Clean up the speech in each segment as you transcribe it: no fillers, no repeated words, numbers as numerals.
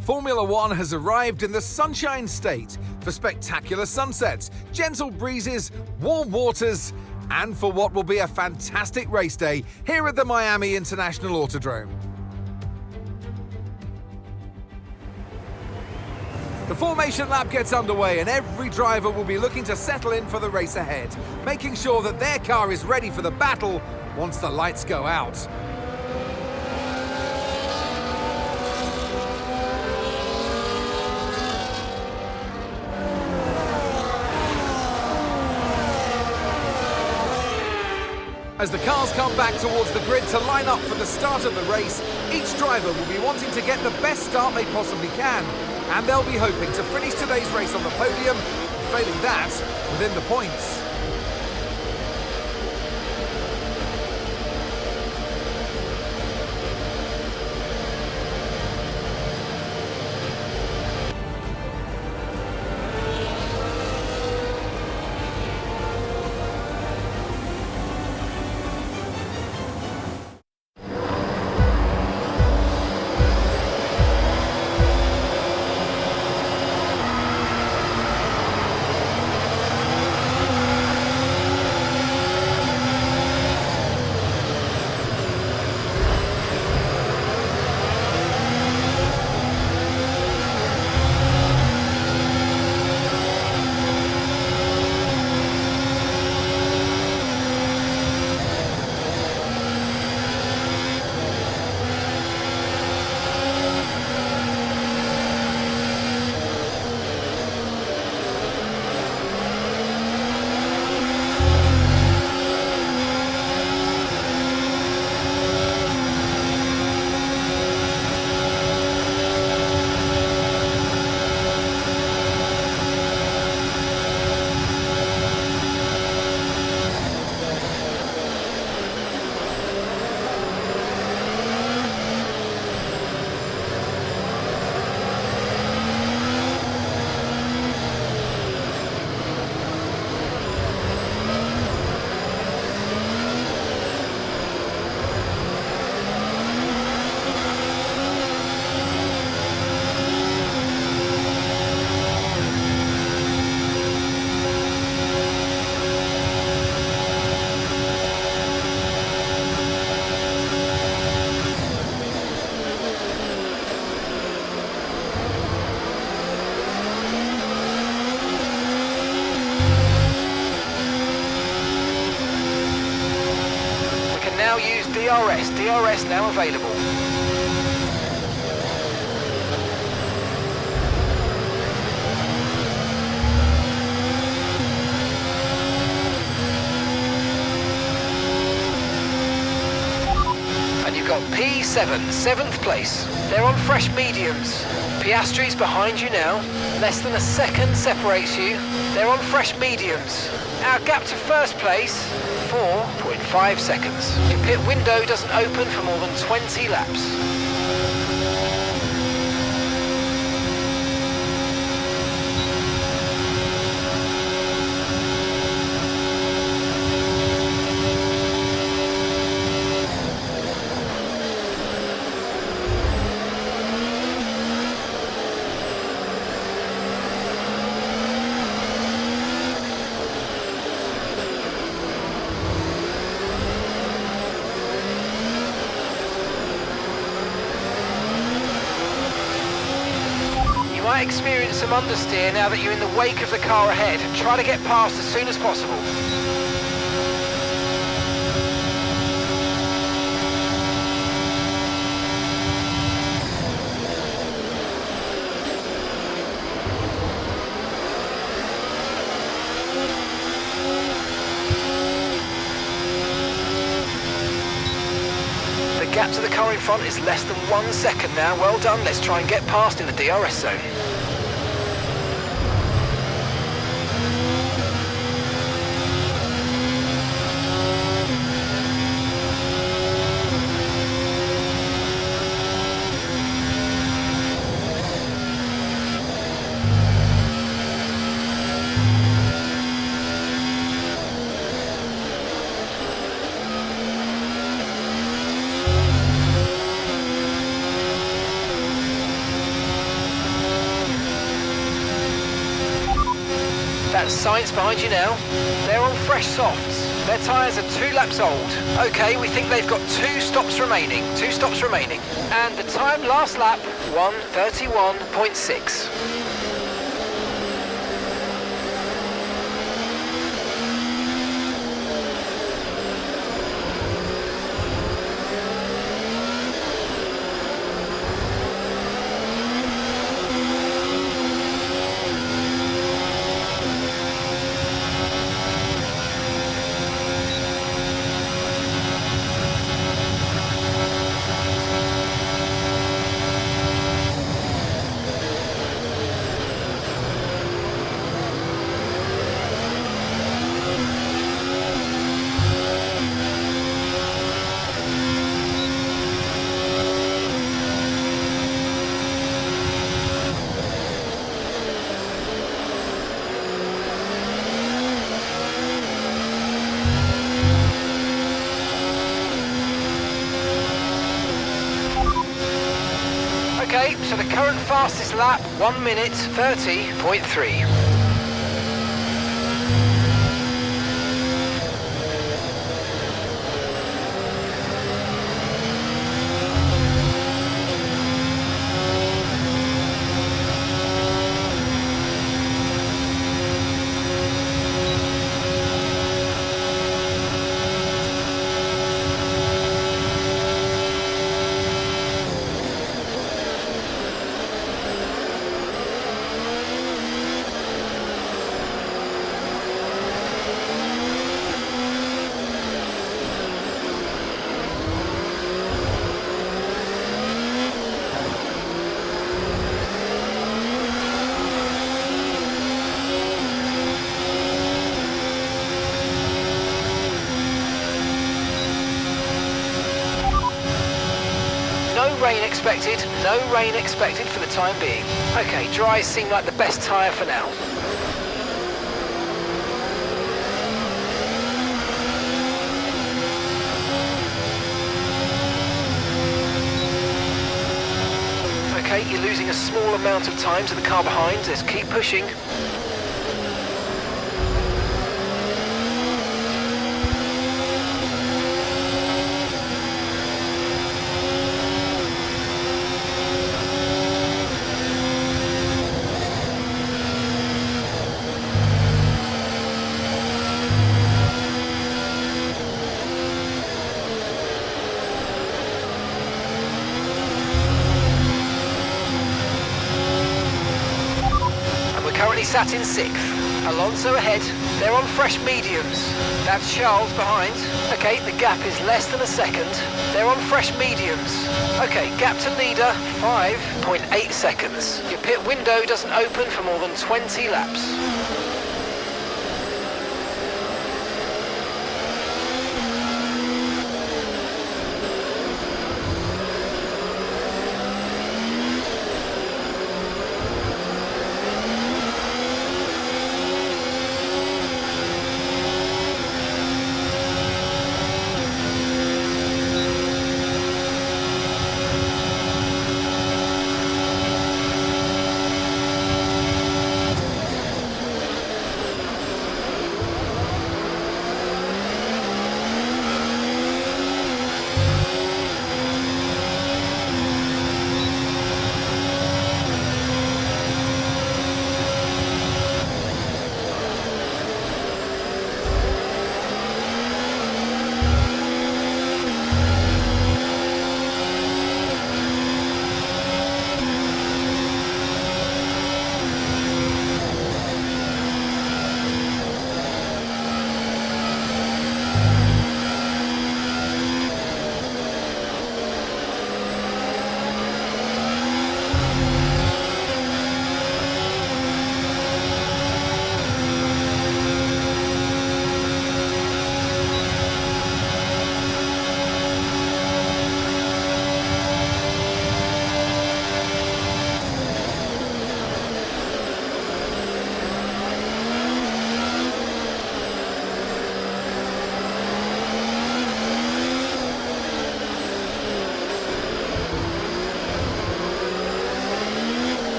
Formula One has arrived in the Sunshine State for spectacular sunsets, gentle breezes, warm waters, and for what will be a fantastic race day here at the Miami International Autodrome. The formation lap gets underway and every driver will be looking to settle in for the race ahead, making sure that their car is ready for the battle once the lights go out. As the cars come back towards the grid to line up for the start of the race, each driver will be wanting to get the best start they possibly can, and they'll be hoping to finish today's race on the podium, failing that, within the points. Now use DRS now available. And you've got P7, 7th place. They're on fresh mediums. Piastri's behind you now. Less than a second separates you. They're on fresh mediums. Our gap to first place, 4.5 seconds. Your pit window doesn't open for more than 20 laps. You might experience some understeer now that you're in the wake of the car ahead. Try to get past as soon as possible. The gap to the car in front is less than 1 second now. Well done. Let's try and get past in the DRS zone. That's Sainz behind you now. They're on fresh softs. Their tyres are 2 laps old. Okay, we think they've got 2 stops remaining. 2 stops remaining. And the time last lap, 1:31.6. Okay, so the current fastest lap, 1:30.3. No rain expected for the time being. Okay, dry seem like the best tyre for now. Okay, you're losing a small amount of time to the car behind. Let's keep pushing. Currently sat in 6th. Alonso ahead. They're on fresh mediums. That's Charles behind. Okay, the gap is less than a second. They're on fresh mediums. Okay, gap to leader, 5.8 seconds. Your pit window doesn't open for more than 20 laps.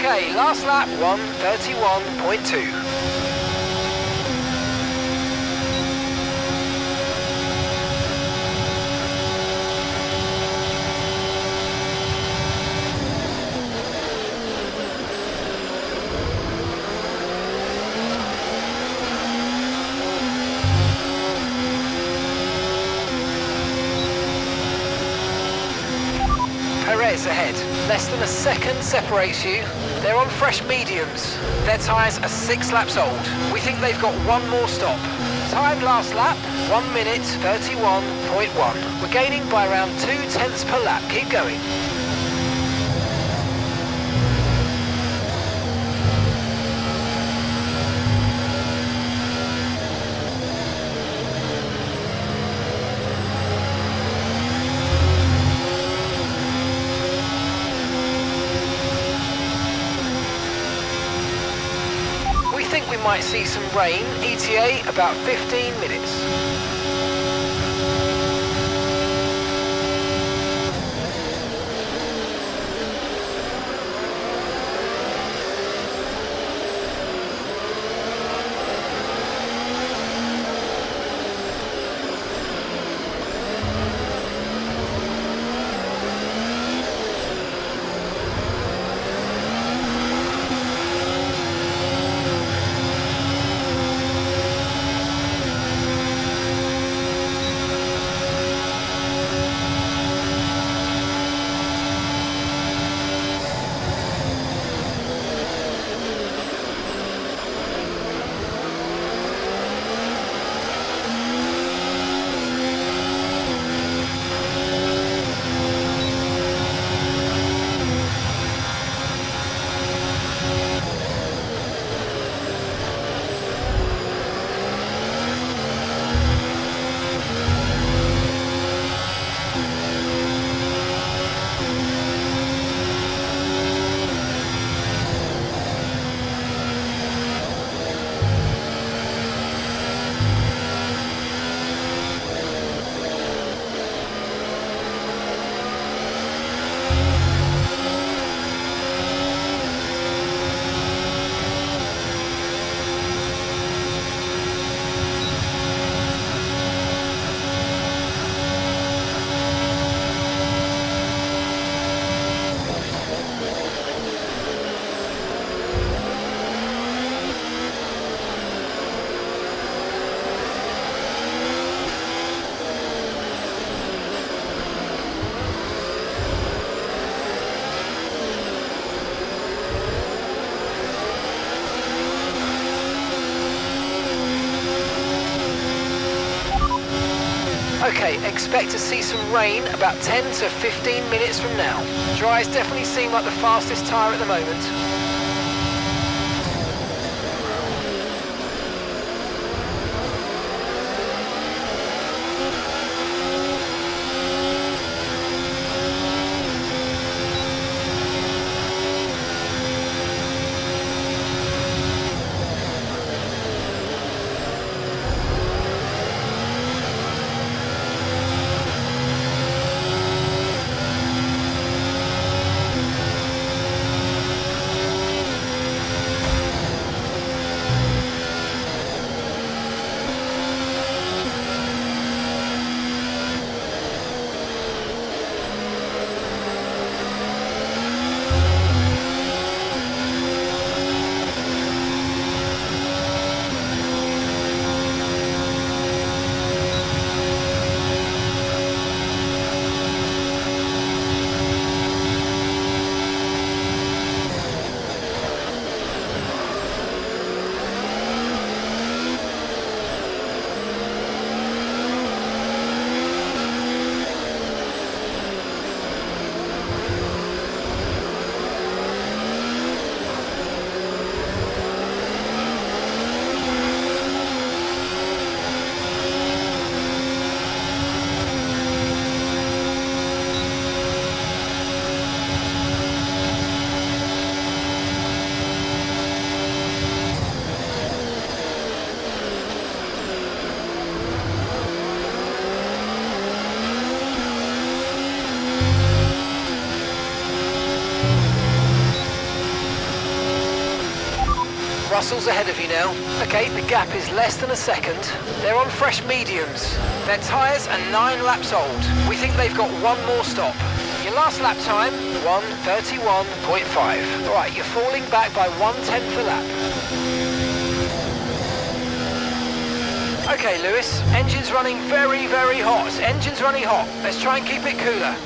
Okay, last lap 1:31.2. Perez ahead. Less than a second separates you. They're on fresh mediums. Their tyres are 6 laps old. We think they've got one more stop. Time last lap, 1:31.1. We're gaining by around 0.2 per lap. Keep going. We think we might see some rain, ETA about 15 minutes. Okay, expect to see some rain about 10 to 15 minutes from now. Dries definitely seem like the fastest tyre at the moment. Russell's ahead of you now. Okay, the gap is less than a second. They're on fresh mediums. Their tyres are 9 laps old. We think they've got one more stop. Your last lap time, 1:31.5. All right, you're falling back by 1/10 a lap. Okay, Lewis, engine's running very, very hot. Engine's running hot. Let's try and keep it cooler.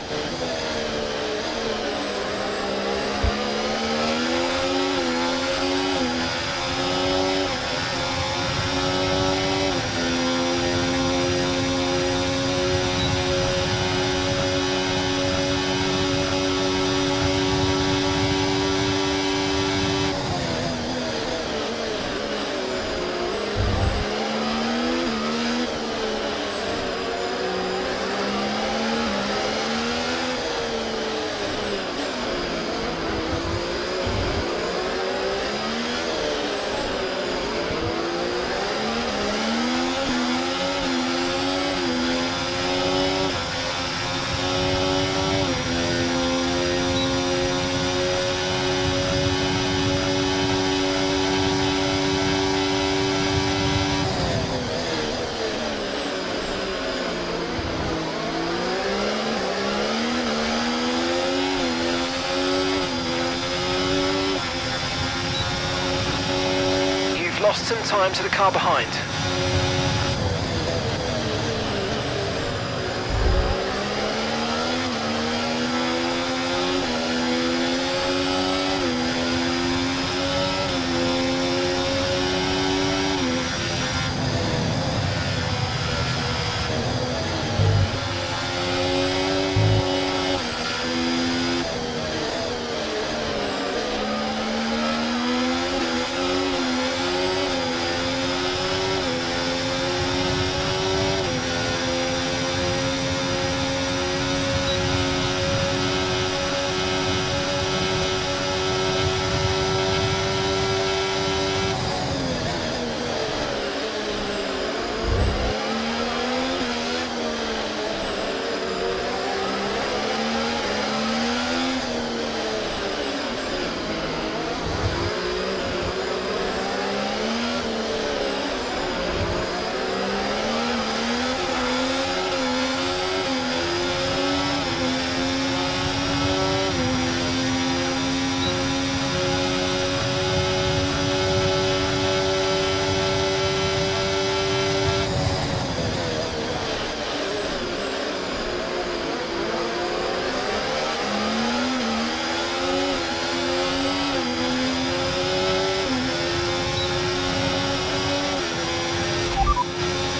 Lost some time to the car behind.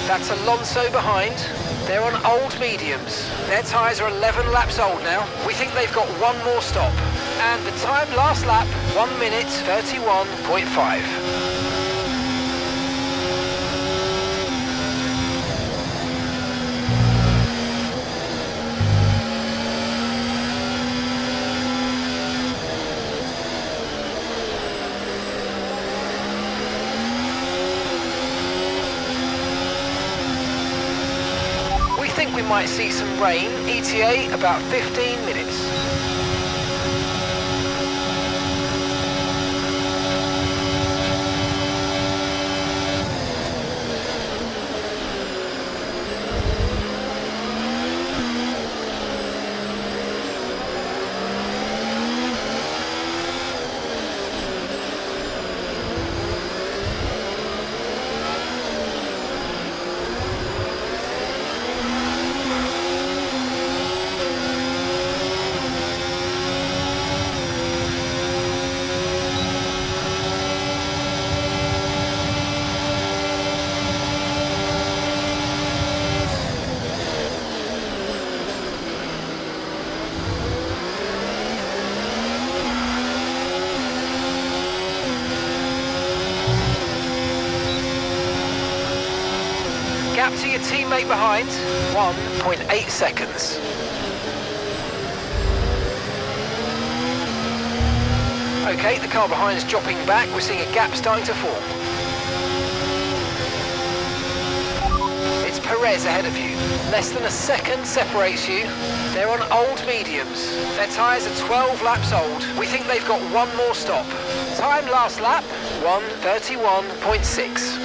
That's Alonso behind. They're on old mediums. Their tyres are 11 laps old now. We think they've got one more stop. And the time last lap, 1:31.5. I think we might see some rain, ETA about 15 minutes. Gap to your teammate behind, 1.8 seconds. Okay, the car behind is dropping back. We're seeing a gap starting to form. It's Perez ahead of you. Less than a second separates you. They're on old mediums. Their tyres are 12 laps old. We think they've got one more stop. Time last lap, 1:31.6.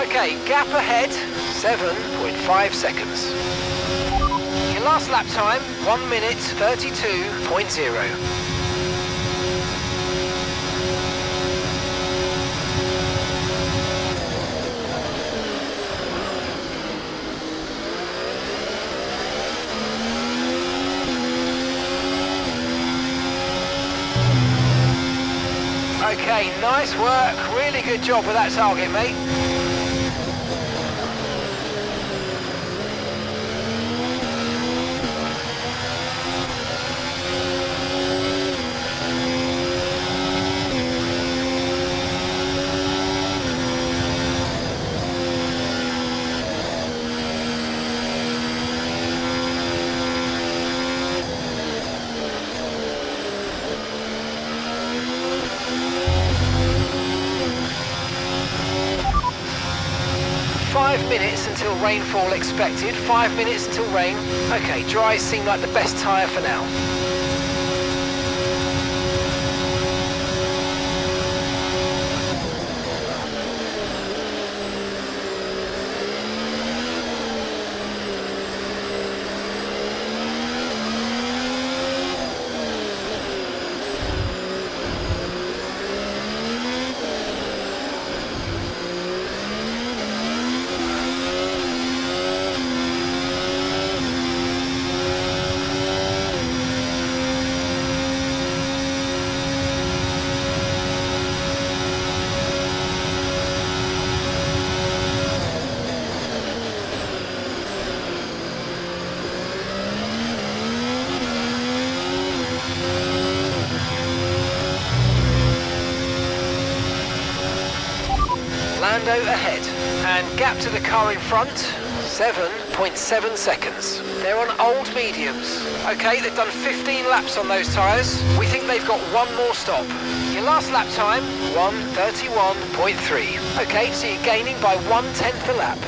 Okay, gap ahead, 7.5 seconds. Your last lap time, 1:32.0. Okay, nice work. Really good job with that target, mate. Five minutes until rainfall expected. 5 minutes until rain. Okay, dries seem like the best tyre for now. Lando ahead, and gap to the car in front, 7.7 seconds. They're on old mediums. Okay, they've done 15 laps on those tyres. We think they've got one more stop. Your last lap time, 1:31.3. Okay, so you're gaining by 1/10 a lap.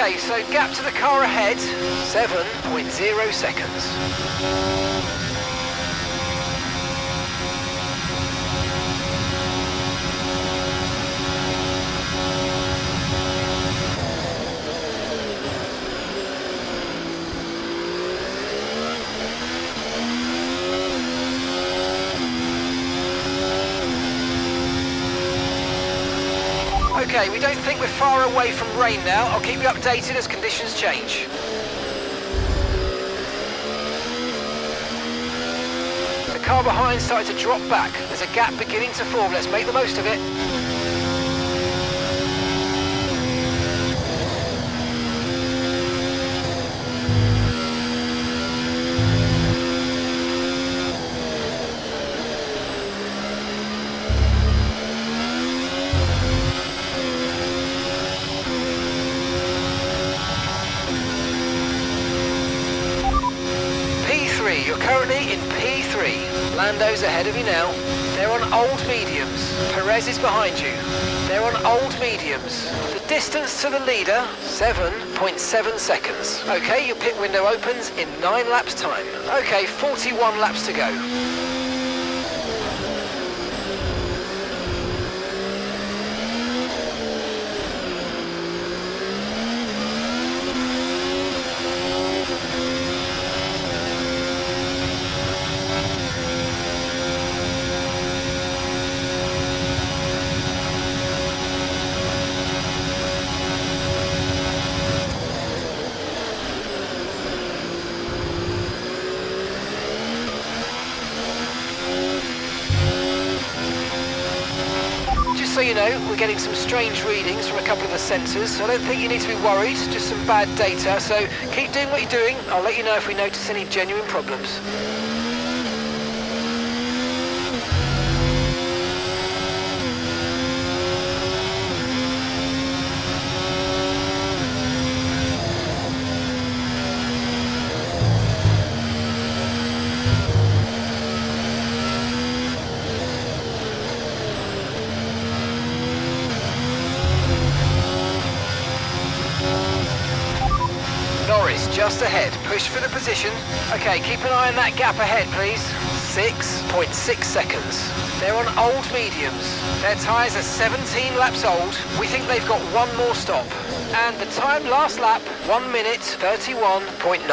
Okay, so gap to the car ahead, 7.0 seconds. Okay, we don't think we're far away from rain now. I'll keep you updated as conditions change. The car behind started to drop back. There's a gap beginning to form. Let's make the most of it. You're currently in P3. Lando's ahead of you now. They're on old mediums. Perez is behind you. They're on old mediums. The distance to the leader, 7.7 seconds. Okay, your pit window opens in 9 laps time. Okay, 41 laps to go. So you know, we're getting some strange readings from a couple of the sensors, so I don't think you need to be worried, just some bad data, so keep doing what you're doing. I'll let you know if we notice any genuine problems. Norris just ahead, push for the position. Okay, keep an eye on that gap ahead, please. 6.6 seconds. They're on old mediums. Their tyres are 17 laps old. We think they've got one more stop. And the time last lap, 1 minute 31.9.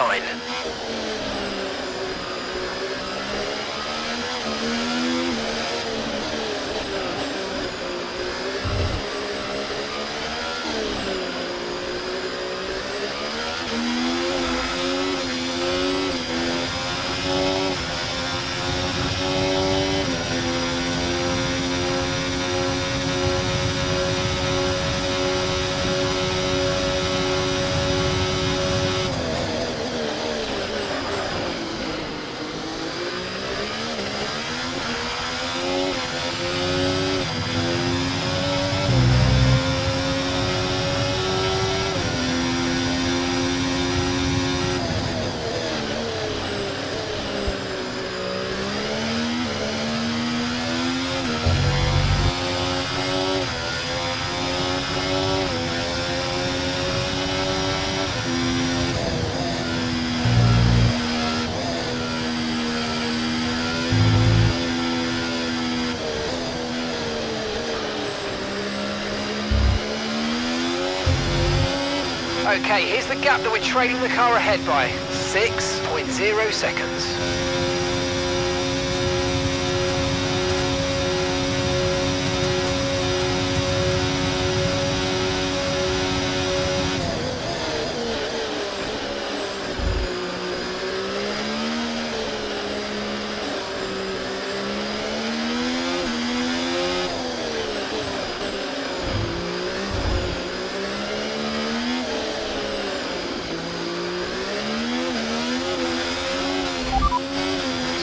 Okay, here's the gap that we're trailing the car ahead by. 6.0 seconds.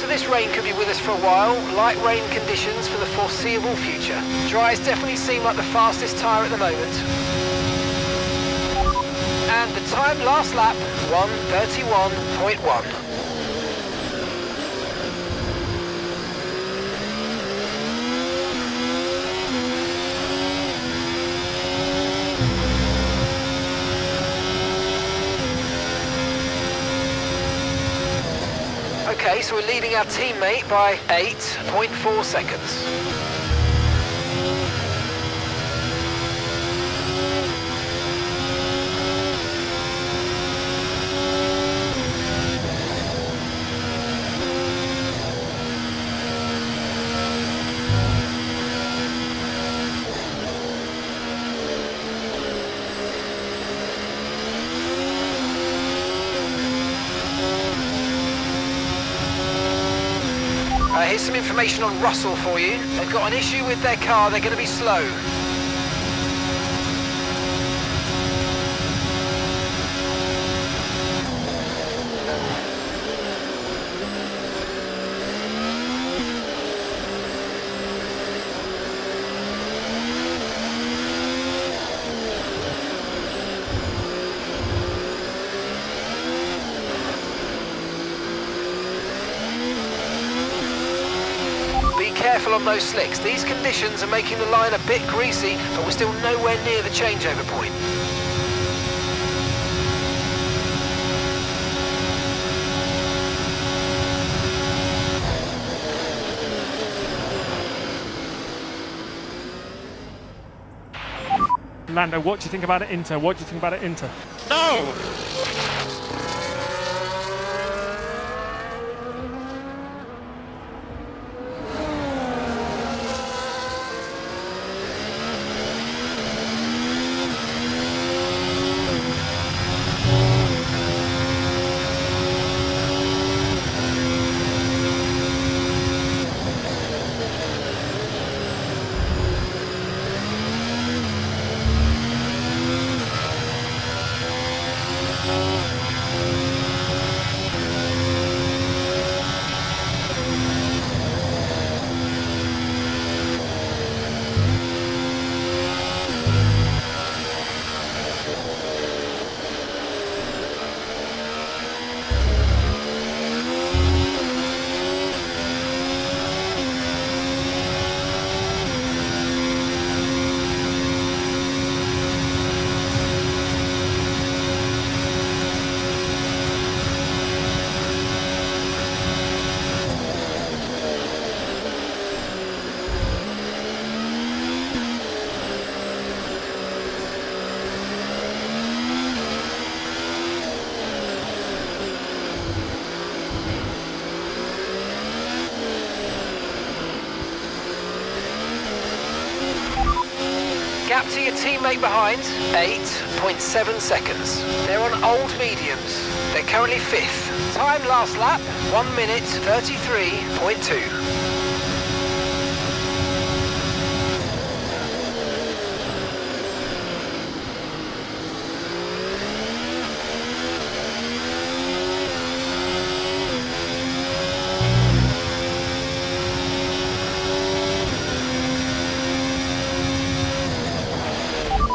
This rain could be with us for a while. Light rain conditions for the foreseeable future. Dries definitely seem like the fastest tyre at the moment. And the time last lap, 1:31.1. Okay, so we're leading our teammate by 8.4 seconds. Here's some information on Russell for you. They've got an issue with their car, they're going to be slow. Careful on those slicks. These conditions are making the line a bit greasy, but we're still nowhere near the changeover point. Lando, what do you think about it, Inter? What do you think about it, Inter? No! Gap to your teammate behind, 8.7 seconds. They're on old mediums. They're currently 5th. Time last lap, 1 minute 33.2.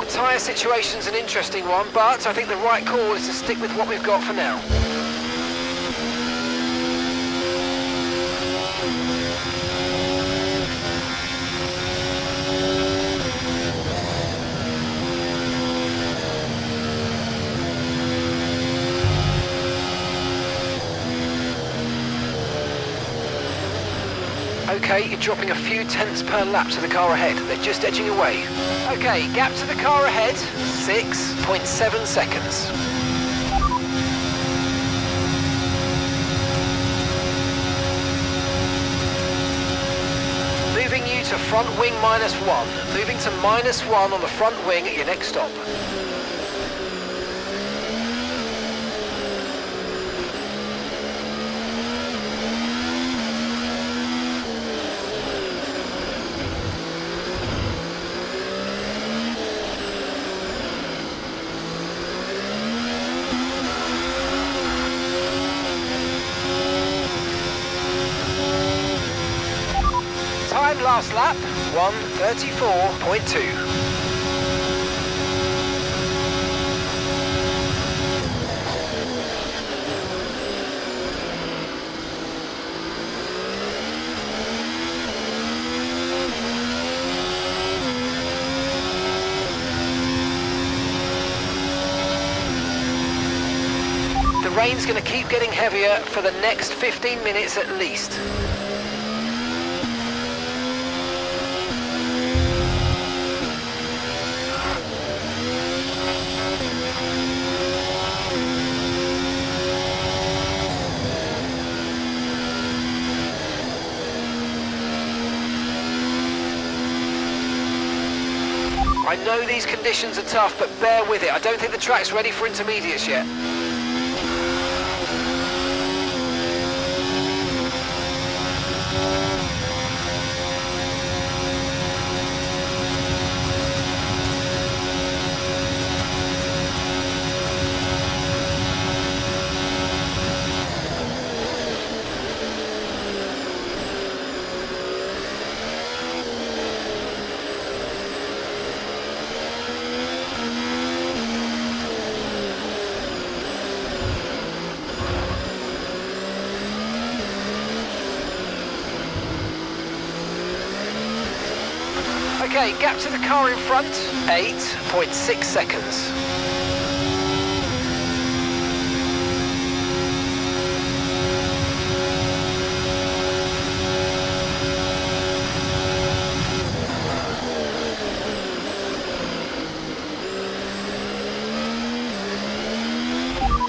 Tyre situation's an interesting one, but I think the right call is to stick with what we've got for now. Okay, you're dropping a few tenths per lap to the car ahead. They're just edging away. Okay, gap to the car ahead, 6.7 seconds. Moving you to front wing -1. Moving to -1 on the front wing at your next stop. Time last lap, 1:34.2. rain's going to keep getting heavier for the next 15 minutes at least. I know these conditions are tough, but bear with it. I don't think the track's ready for intermediates yet. Okay, gap to the car in front, 8.6 seconds.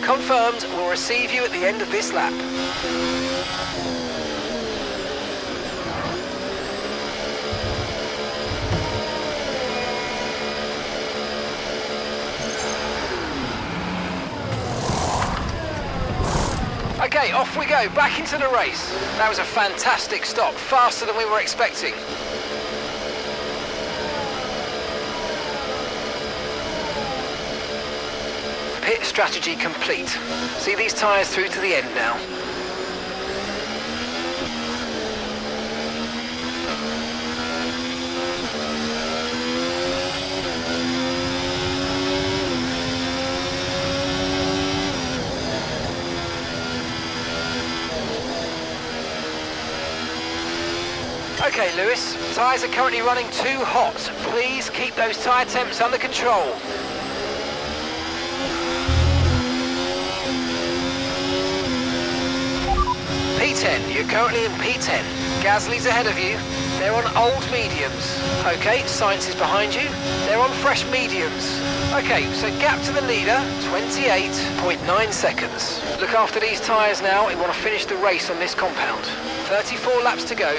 Confirmed, we'll receive you at the end of this lap. Okay, off we go, back into the race. That was a fantastic stop, faster than we were expecting. Pit strategy complete. See these tyres through to the end now. Okay, Lewis, tyres are currently running too hot. Please keep those tyre temps under control. P10, you're currently in P10. Gasly's ahead of you. They're on old mediums. Okay, Sainz is behind you. They're on fresh mediums. Okay, so gap to the leader, 28.9 seconds. Look after these tyres now. We want to finish the race on this compound. 34 laps to go.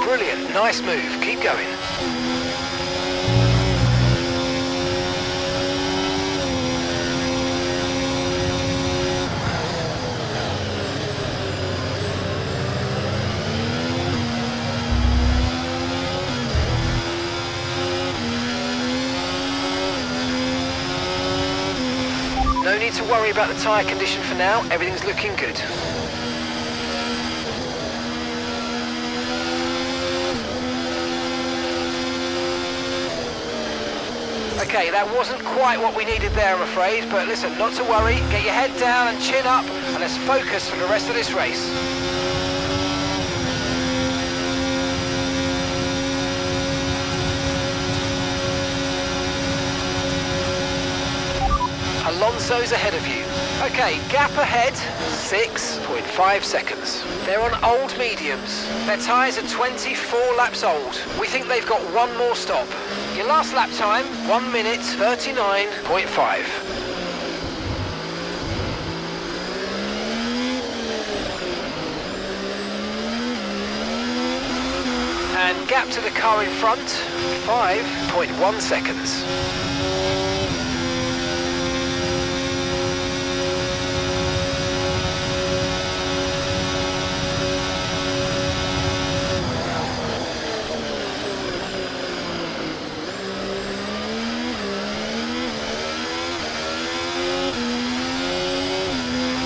Brilliant, nice move, keep going. No need to worry about the tyre condition for now, everything's looking good. Okay, that wasn't quite what we needed there, I'm afraid, but listen, not to worry, get your head down and chin up, and let's focus for the rest of this race. Alonso's ahead of you. Okay, gap ahead, 6.5 seconds. They're on old mediums. Their tyres are 24 laps old. We think they've got one more stop. Your last lap time, 1 minute 39.5. And gap to the car in front, 5.1 seconds.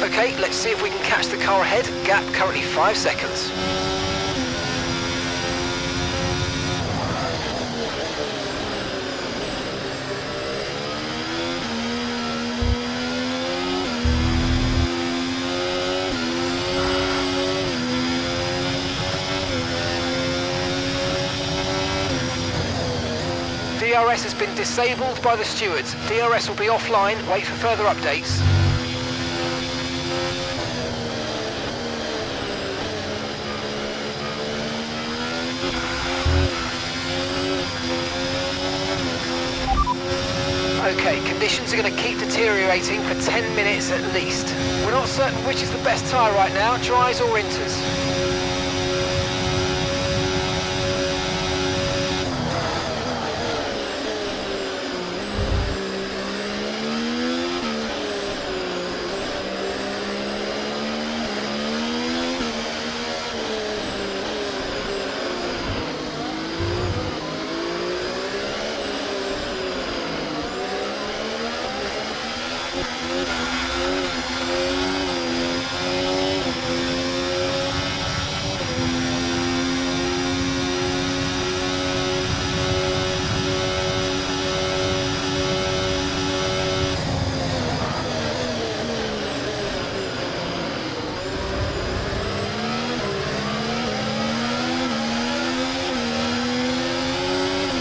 Okay, let's see if we can catch the car ahead. Gap currently 5 seconds. DRS has been disabled by the stewards. DRS will be offline. Wait for further updates. Okay, conditions are going to keep deteriorating for 10 minutes at least. We're not certain which is the best tyre right now, dries or inters.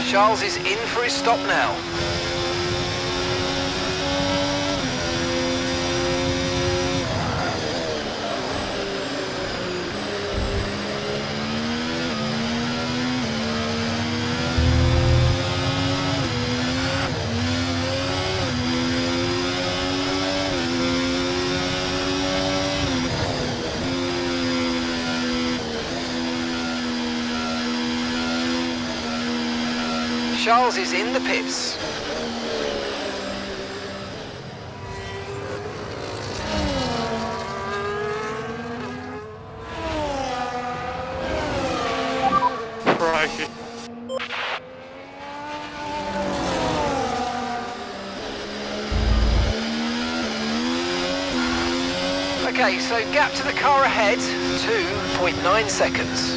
Charles is in for his stop now. Charles is in the pits. Crikey. Okay, so gap to the car ahead, 2.9 seconds.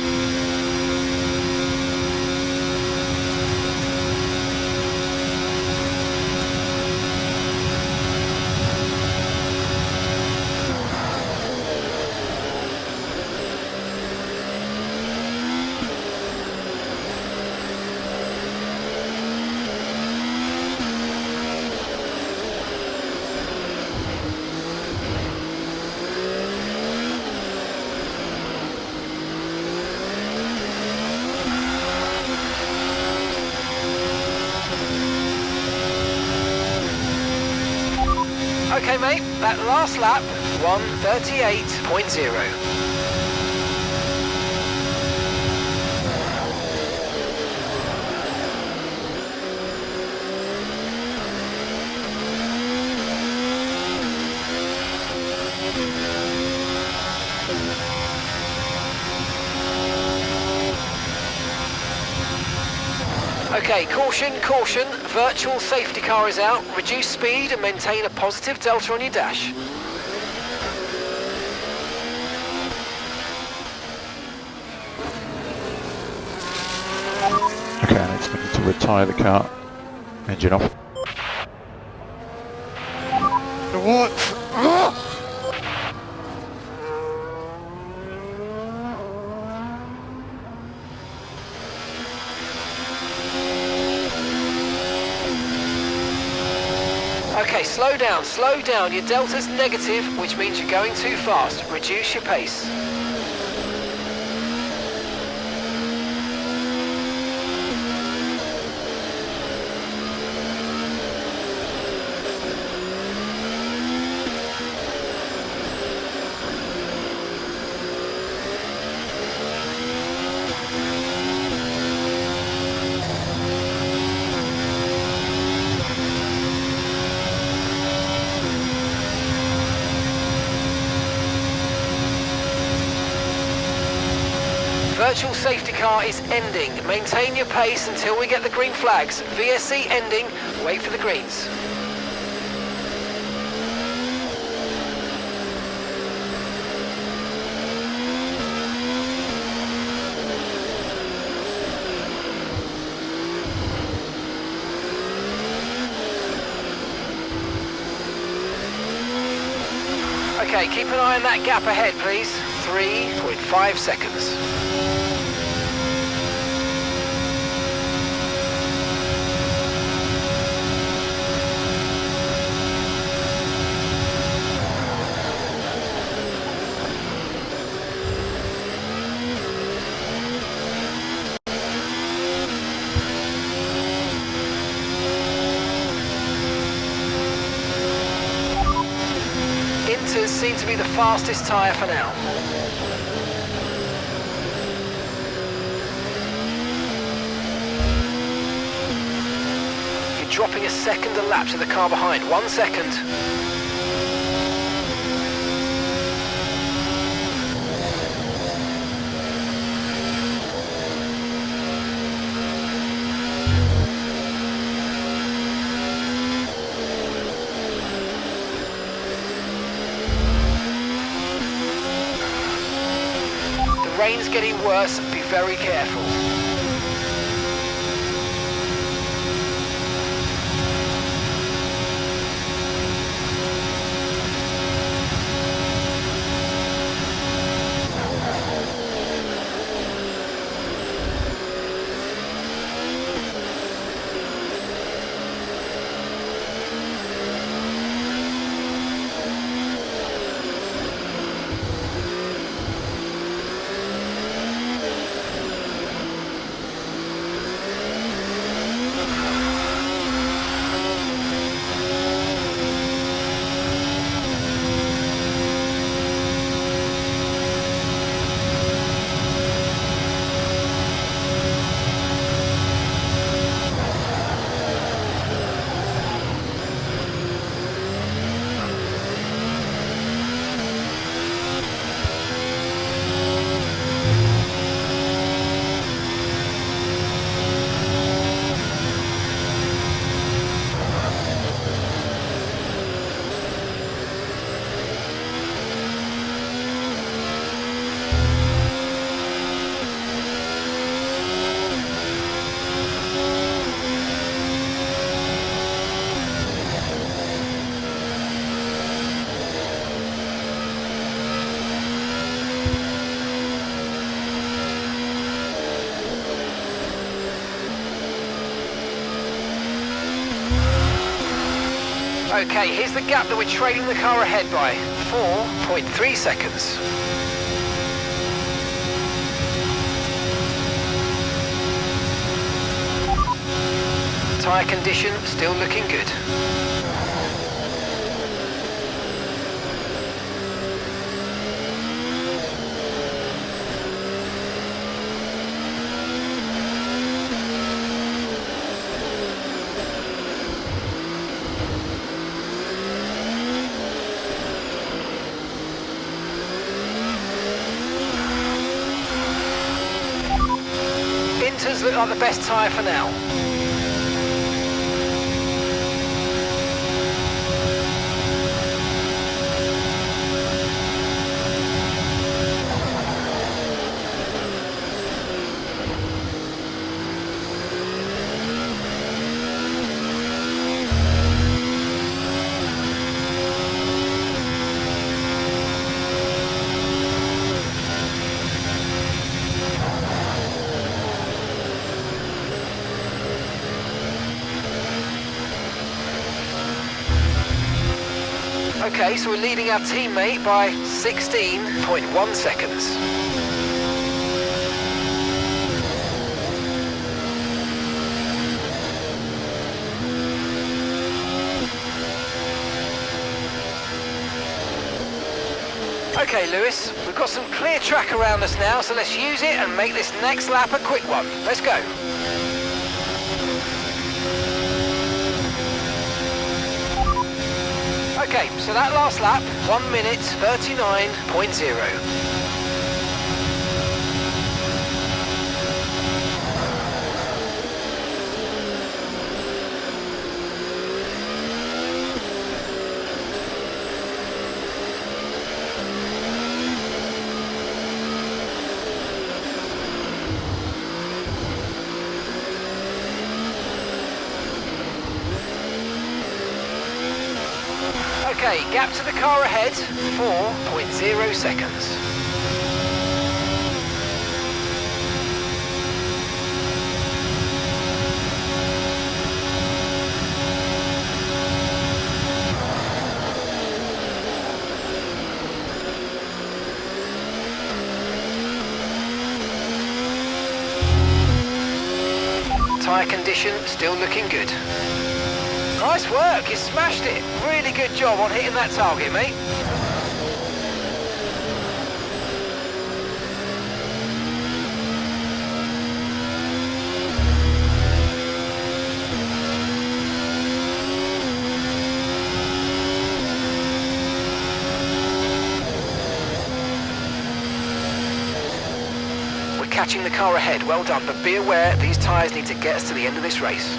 Okay mate, that last lap, 1:38.0. Okay, caution, caution. Virtual safety car is out. Reduce speed and maintain a positive delta on your dash. Okay, Alex, we need to retire the car. Engine off. What? Okay, slow down. Your delta's negative, which means you're going too fast. Reduce your pace. Virtual safety car is ending. Maintain your pace until we get the green flags. VSC ending. Wait for the greens. Okay, keep an eye on that gap ahead, please. 3.5 seconds. Inters seem to be the fastest tyre for now. You're dropping a second a lap to the car behind. 1 second. The rain's getting worse, be very careful. Okay, here's the gap that we're trailing the car ahead by. 4.3 seconds. Tyre condition still looking good. Inters look like the best tyre for now. Okay, so we're leading our teammate by 16.1 seconds. Okay, Lewis, we've got some clear track around us now, so let's use it and make this next lap a quick one. Let's go. Okay, so that last lap, 1 minute 39.0. Okay, Okay, gap to the car ahead, 4.0 seconds. Tyre condition still looking good. Nice work, you smashed it. Really good job on hitting that target, mate. Catching the car ahead, well done, but be aware these tyres need to get us to the end of this race.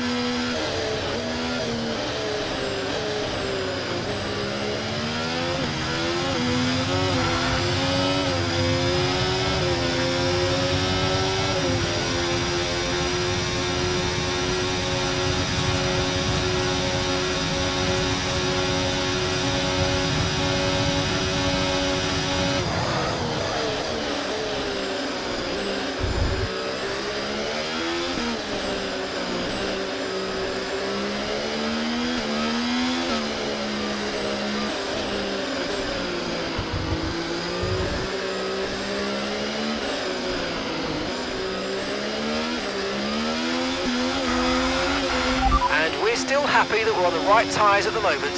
Still happy that we're on the right tyres at the moment.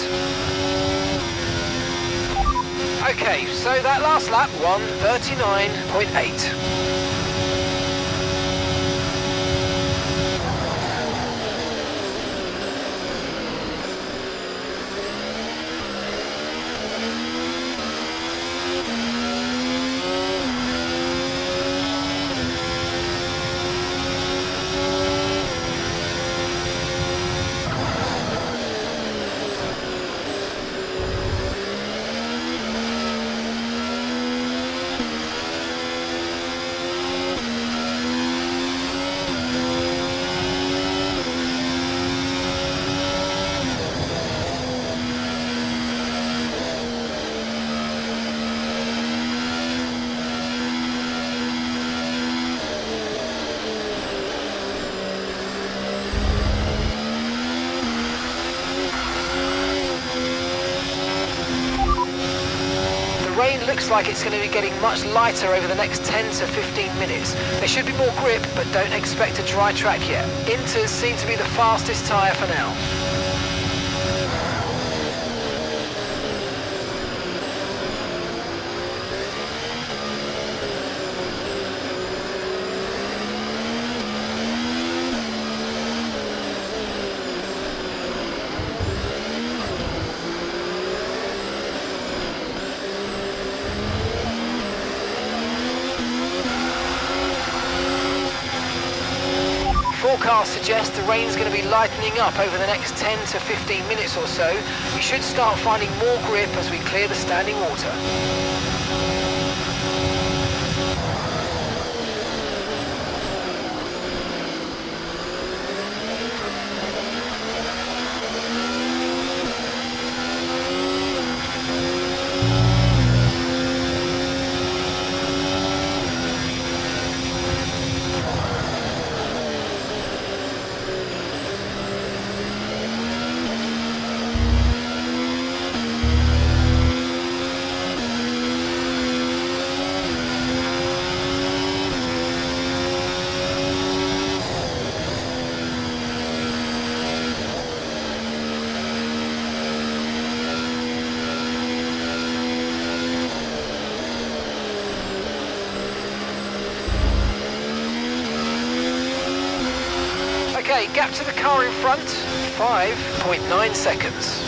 Okay, so that last lap, 1:39.8. Looks like it's going to be getting much lighter over the next 10 to 15 minutes. There should be more grip, but don't expect a dry track yet. Inters seem to be the fastest tyre for now. Forecasts suggest the rain's going to be lightening up over the next 10 to 15 minutes or so. We should start finding more grip as we clear the standing water. Okay, gap to the car in front, 5.9 seconds.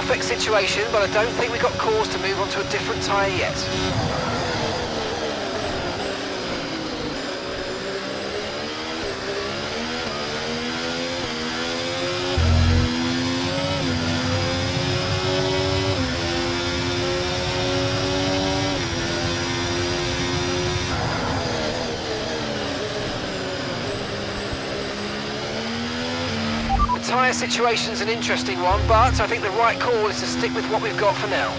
perfect situation, but I don't think we've got cause to move on to a different tyre yet. The tyre situation's an interesting one, but I think the right call is to stick with what we've got for now.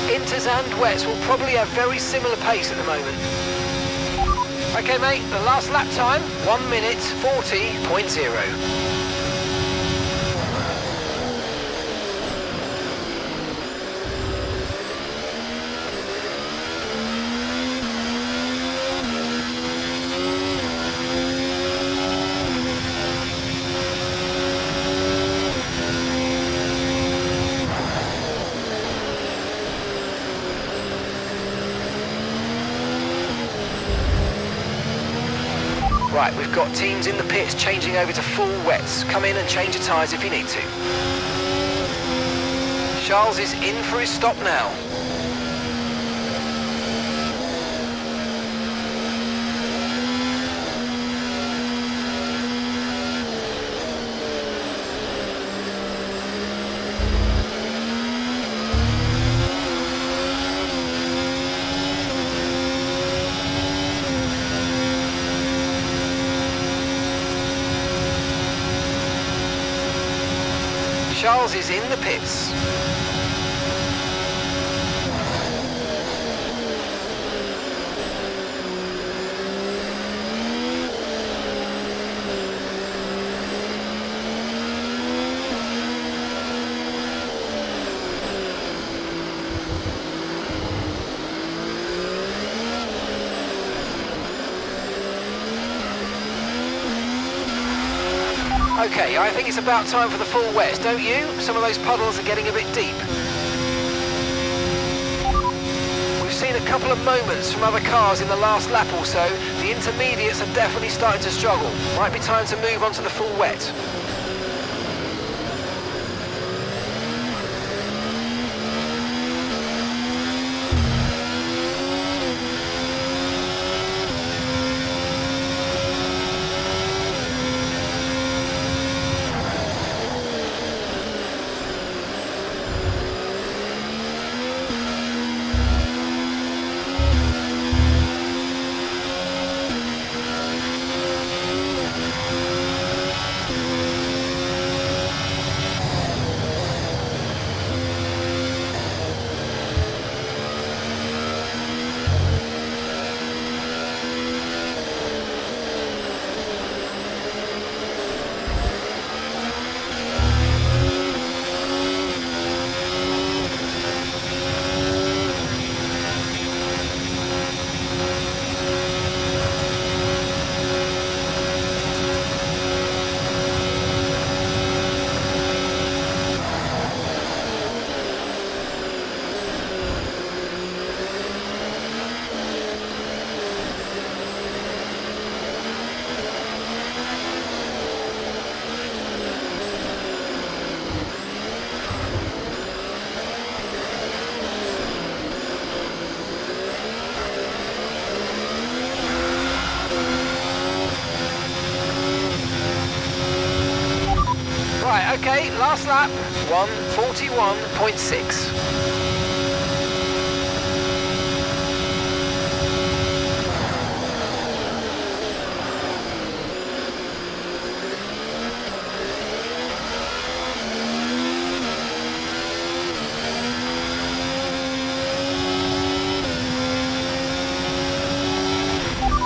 Inters and wets will probably have very similar pace at the moment. Okay mate, the last lap time, 1 minute 40.0. Right, we've got teams in the pits changing over to full wets. Come in and change your tyres if you need to. Charles is in for his stop now. Charles is in the pits. Okay, I think it's about time for the full wets, don't you? Some of those puddles are getting a bit deep. We've seen a couple of moments from other cars in the last lap or so. The intermediates are definitely starting to struggle. Might be time to move on to the full wet. Okay, last lap, 1:41.6.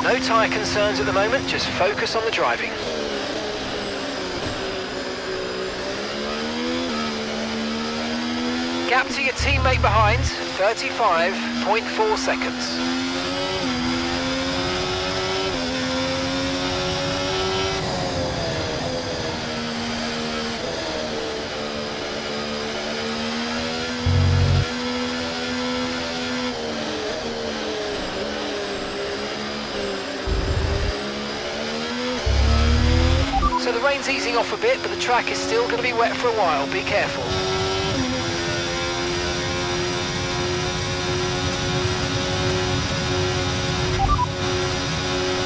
No tyre concerns at the moment, just focus on the driving. Gap to your teammate behind, 35.4 seconds. So the rain's easing off a bit, but the track is still going to be wet for a while. Be careful.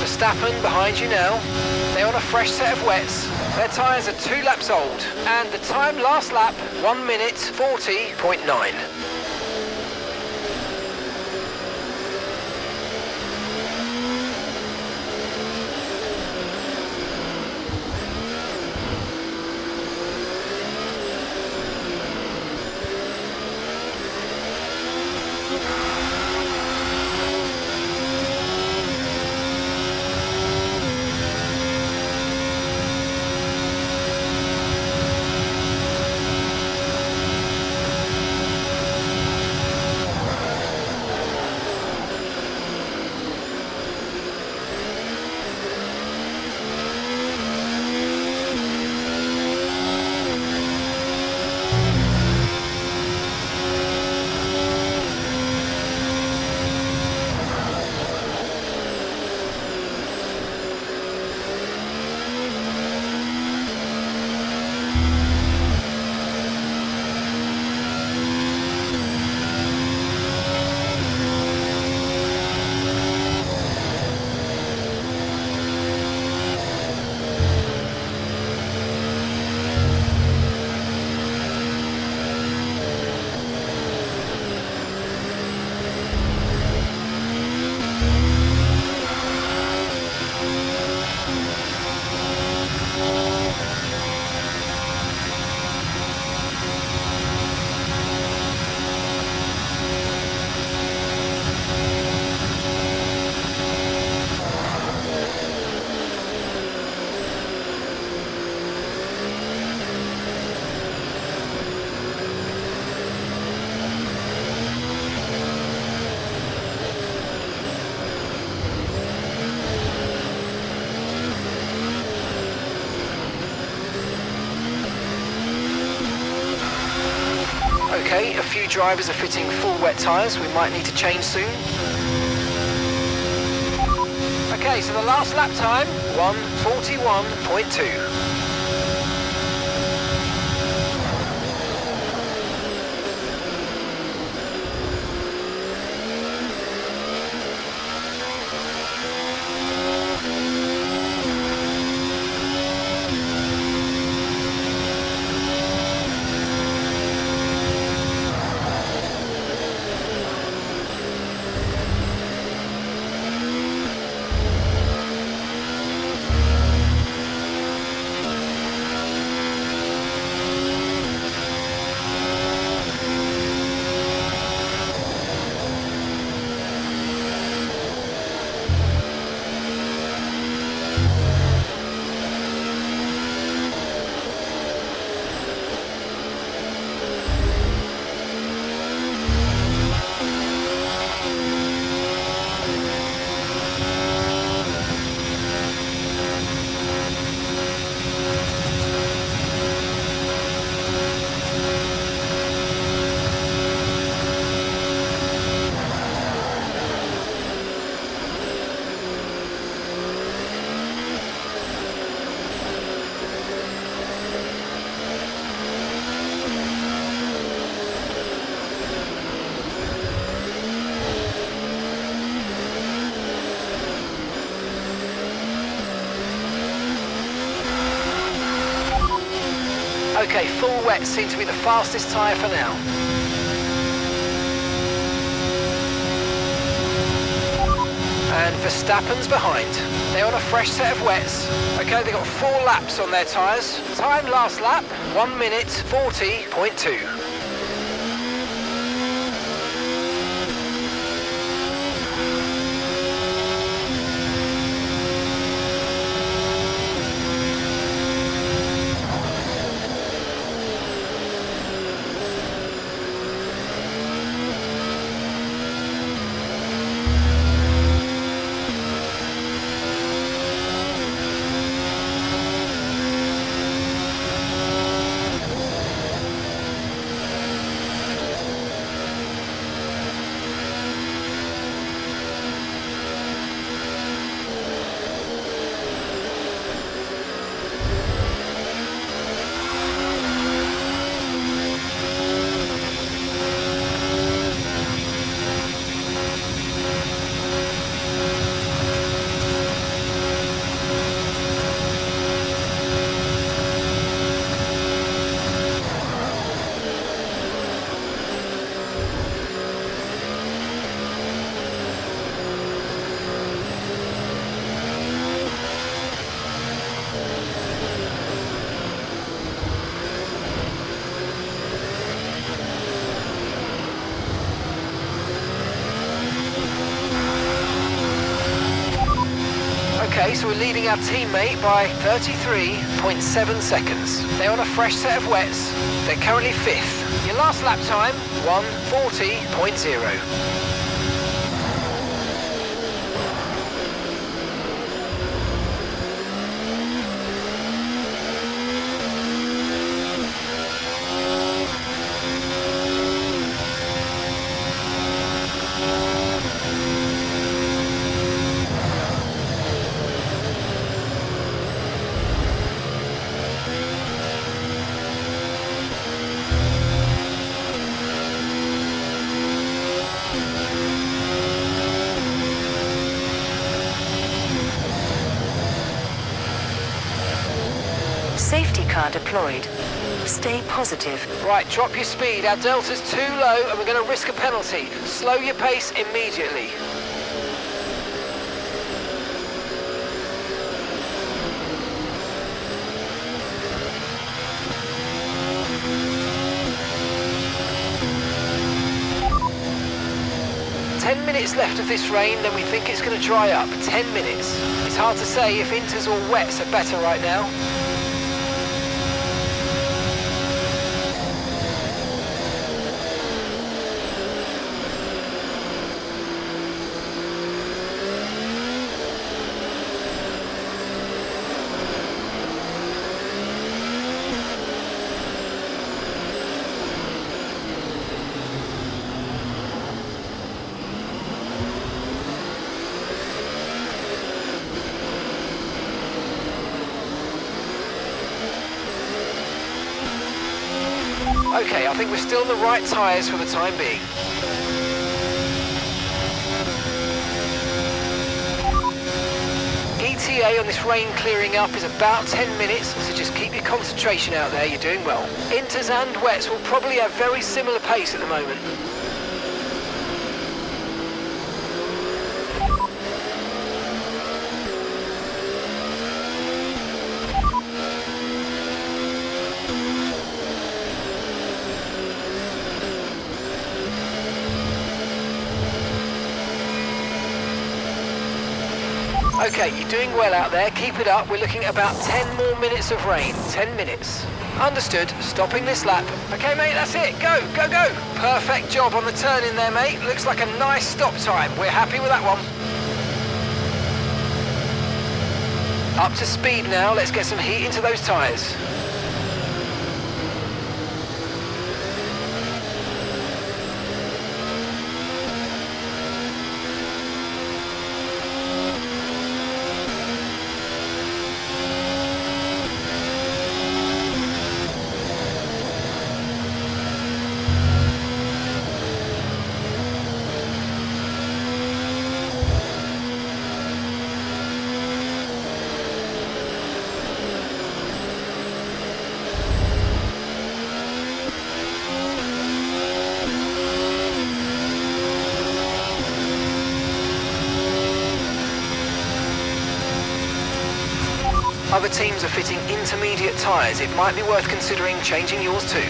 Verstappen behind you now. They're on a fresh set of wets. Their tyres are 2 laps old. And the time last lap, 1:40.9. Okay, a few drivers are fitting full wet tyres. We might need to change soon. Okay, so the last lap time, 1:41.2. Okay, full wet seem to be the fastest tyre for now. And Verstappen's behind. They're on a fresh set of wets. Okay, they've got 4 laps on their tyres. Time last lap, 1 minute 40.2. Okay, so we're leading our teammate by 33.7 seconds. They're on a fresh set of wets. They're currently 5th. Your last lap time, 1:40.0. Safety car deployed. Stay positive. Right, drop your speed. Our delta's too low and we're going to risk a penalty. Slow your pace immediately. Minutes left of this rain, then we think it's going to dry up. 10 minutes. It's hard to say if inters or wets are better right now. Okay, I think we're still the right tyres for the time being. ETA on this rain clearing up is about 10 minutes, so just keep your concentration out there, you're doing well. Inters and wets will probably have very similar pace at the moment. Okay, you're doing well out there. Keep it up. We're looking at about 10 more minutes of rain. 10 minutes. Understood. Stopping this lap. Okay, mate, that's it. Go, go, go. Perfect job on the turn in there, mate. Looks like a nice stop time. We're happy with that one. Up to speed now. Let's get some heat into those tyres. Other teams are fitting intermediate tyres. It might be worth considering changing yours too.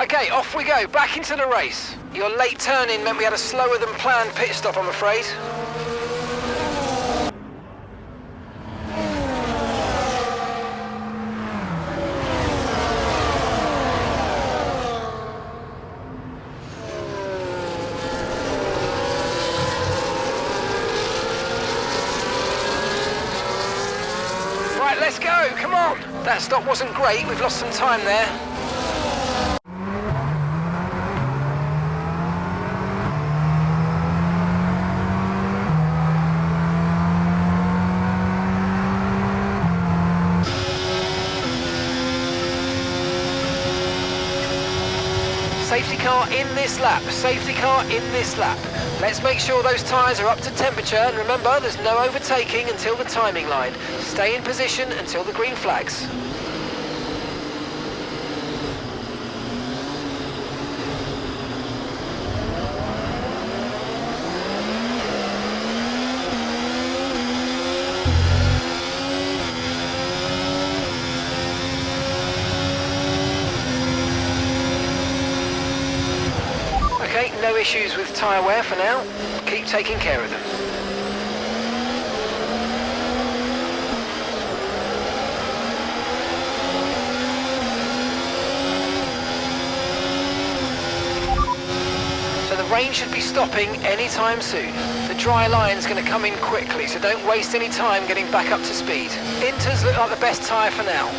Okay, off we go, back into the race. Your late turn-in meant we had a slower than planned pit stop, I'm afraid. Right, let's go, come on. That stop wasn't great, we've lost some time there. Safety car in this lap, safety car in this lap. Let's make sure those tyres are up to temperature, and remember, there's no overtaking until the timing line. Stay in position until the green flags. Okay, no issues with tyre wear for now. Keep taking care of them. So the rain should be stopping anytime soon. The dry line's going to come in quickly, so don't waste any time getting back up to speed. Inters look like the best tyre for now.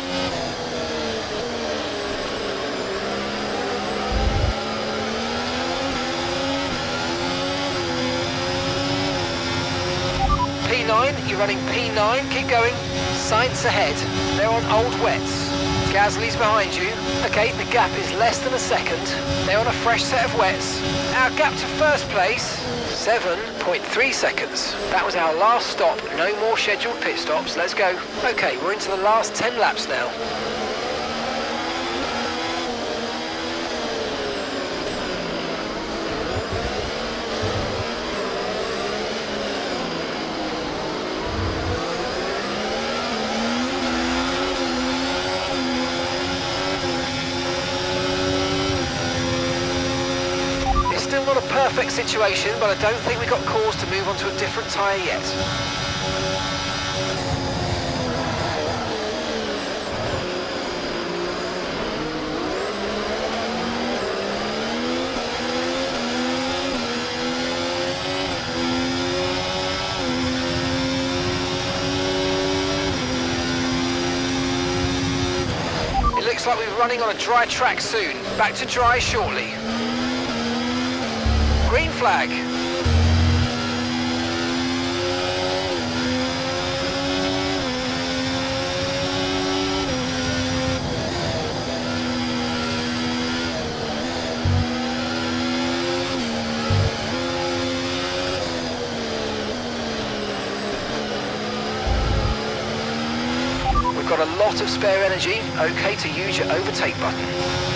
P9, you're running P9, keep going. Sights ahead, they're on old wets. Gasly's behind you. Okay, the gap is less than a second. They're on a fresh set of wets. Our gap to first place, 7.3 seconds. That was our last stop, no more scheduled pit stops, let's go. Okay, we're into the last 10 laps now. Still not a perfect situation, but I don't think we've got cause to move on to a different tyre yet. It looks like we're running on a dry track soon. Back to dry shortly. Green flag. We've got a lot of spare energy. Okay to use your overtake button.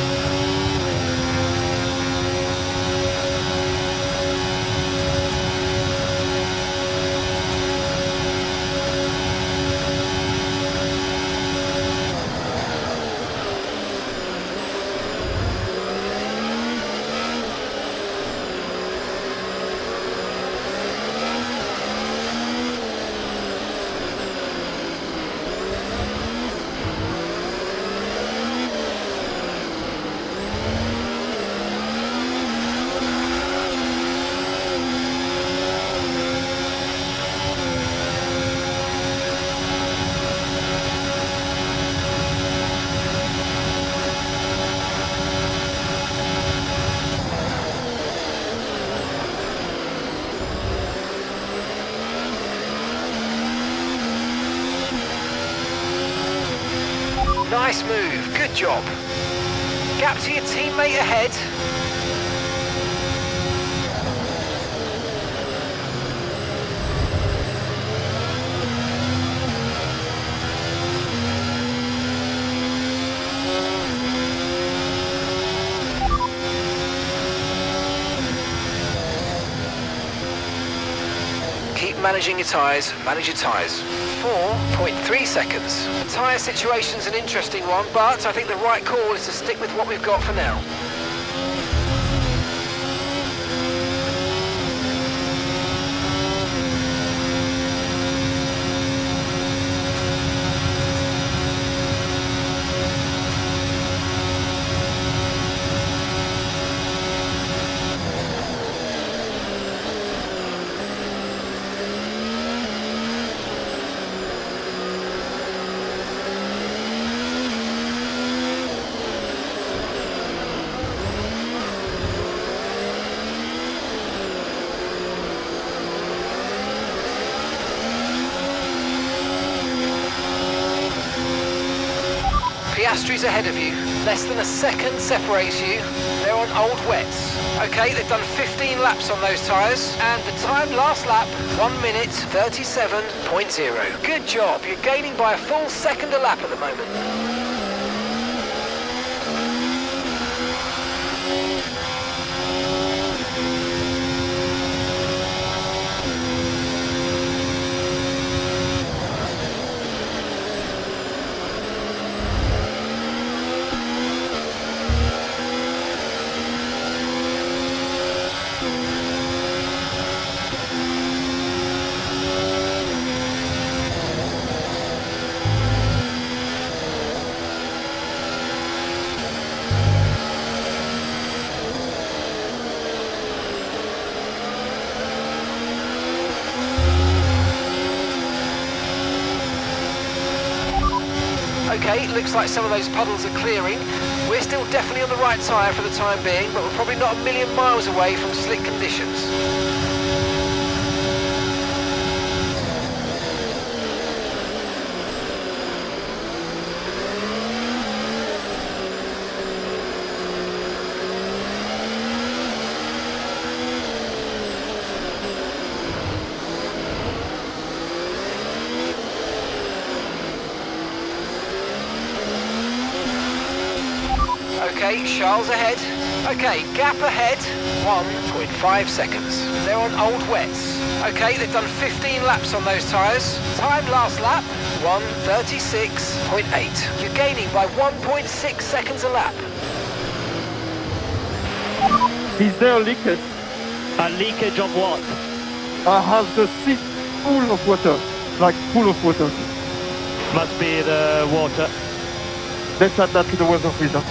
Nice move, good job. Gap to your teammate ahead. Keep managing your tyres, manage your tyres. 4.3 seconds. The tyre situation's an interesting one, but I think the right call is to stick with what we've got for now. Piastri's ahead of you. Less than a second separates you. They're on old wets. Okay, they've done 15 laps on those tyres, and the time last lap, 1 minute 37.0. Good job, you're gaining by a full second a lap at the moment. Okay, looks like some of those puddles are clearing. We're still definitely on the right tyre for the time being, but we're probably not a million miles away from slick conditions. Okay, Charles ahead. Okay, gap ahead, 1.5 seconds. They're on old wets. Okay, they've done 15 laps on those tyres. Time last lap, 1:36.8. You're gaining by 1.6 seconds a lap. Is there a leakage? A leakage of what? I have the seat full of water. Like full of water. Must be the water. Let's add that to the weather freezer.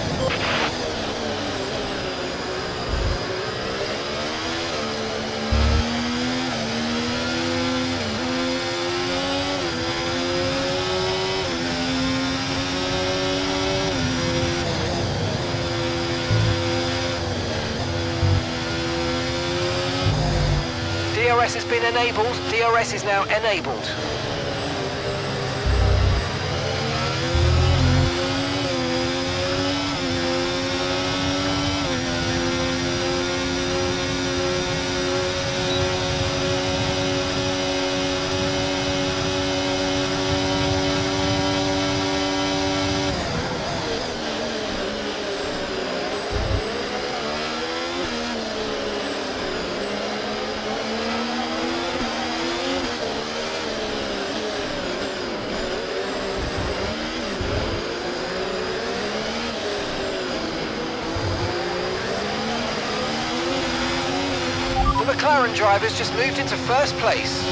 DRS has been enabled. DRS is now enabled. The McLaren drivers just moved into first place.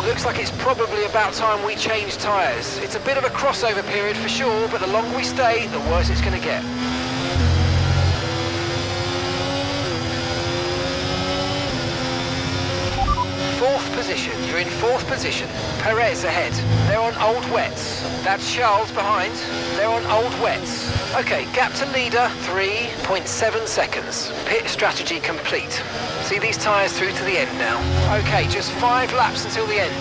Looks like it's probably about time we change tyres. It's a bit of a crossover period for sure, but the longer we stay, the worse it's going to get. position. You're in 4th position. Perez ahead. They're on old wets. That's Charles behind. They're on old wets. Okay, gap to leader, 3.7 seconds. Pit strategy complete. See these tyres through to the end now. Okay, just 5 laps until the end.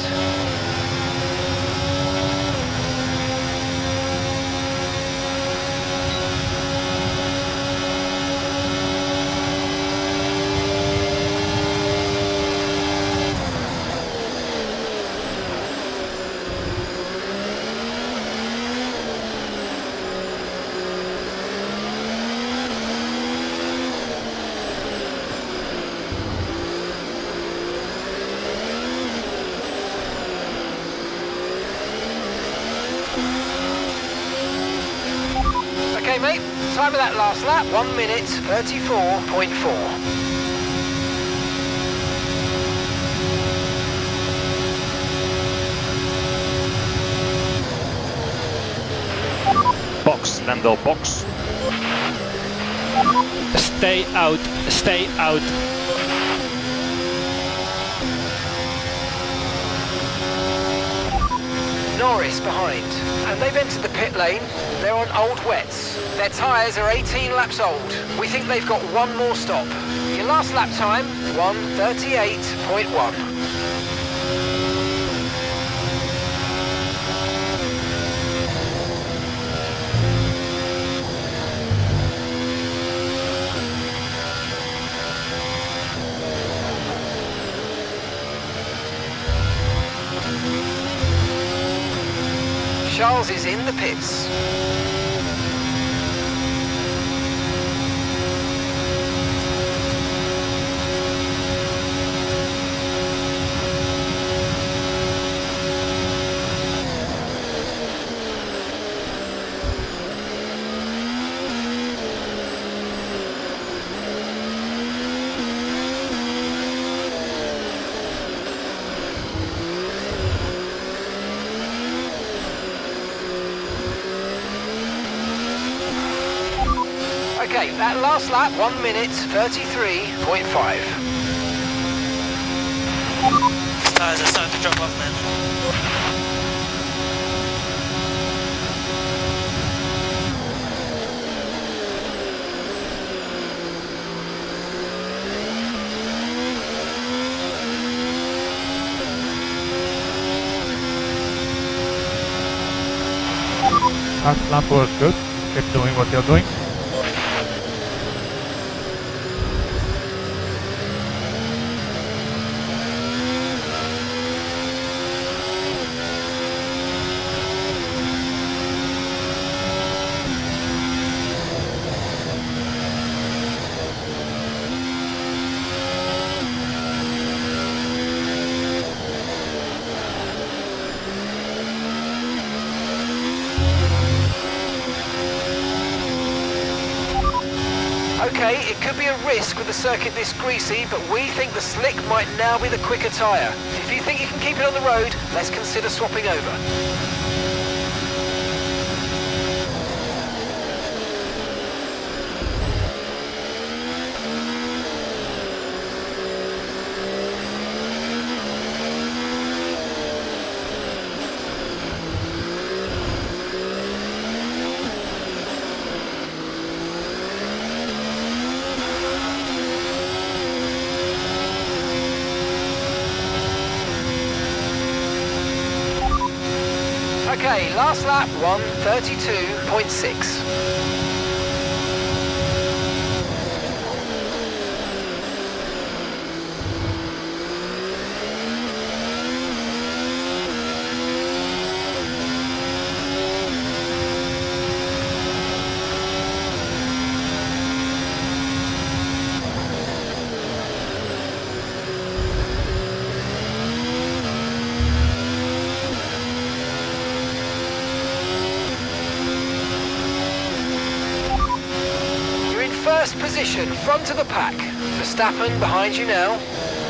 Okay, mate, time of that last lap, 1 minute, 34.4. Box, Lando, box. Stay out, stay out. Norris behind, and they've entered the pit lane. They're on old wets. Their tyres are 18 laps old. We think they've got one more stop. Your last lap time, 1:38.1. Charles is in the pits. Okay, that last lap, 1 minute, 33.5. Tyres are starting to drop off, man. That lap was good. Keep doing what you're doing. Okay, it could be a risk with the circuit this greasy, but we think the slick might now be the quicker tyre. If you think you can keep it on the road, let's consider swapping over. Okay, last lap, 1:32.6. First position, front of the pack. Verstappen behind you now.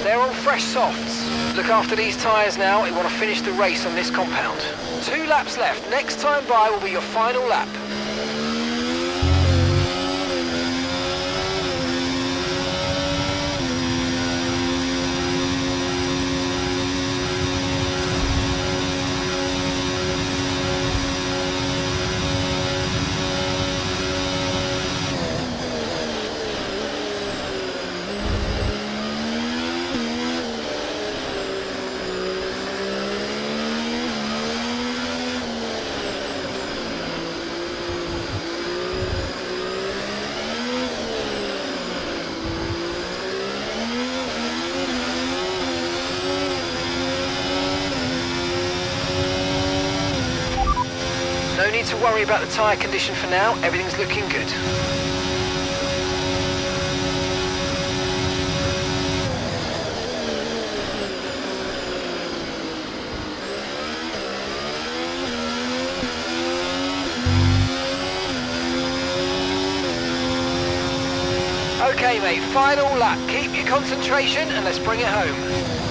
They're on fresh softs. Look after these tyres now. We want to finish the race on this compound. 2 laps left. Next time by will be your final lap. need to worry about the tyre condition for now. Everything's looking good. Okay mate, final lap. Keep your concentration and let's bring it home.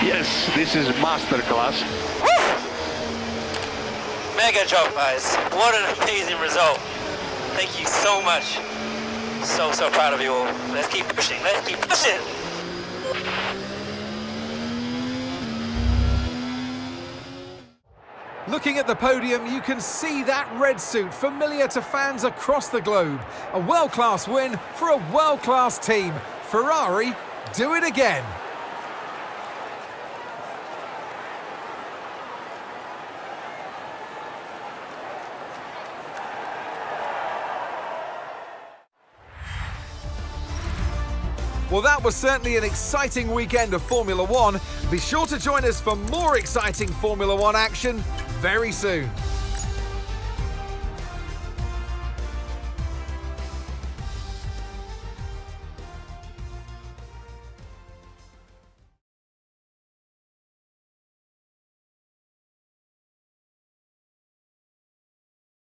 Yes, this is masterclass. Mega job, guys. What an amazing result. Thank you so much. So proud of you all. Let's keep pushing. Let's keep pushing. Looking at the podium, you can see that red suit familiar to fans across the globe. A world-class win for a world-class team. Ferrari, do it again. Well, that was certainly an exciting weekend of Formula One. Be sure to join us for more exciting Formula One action very soon.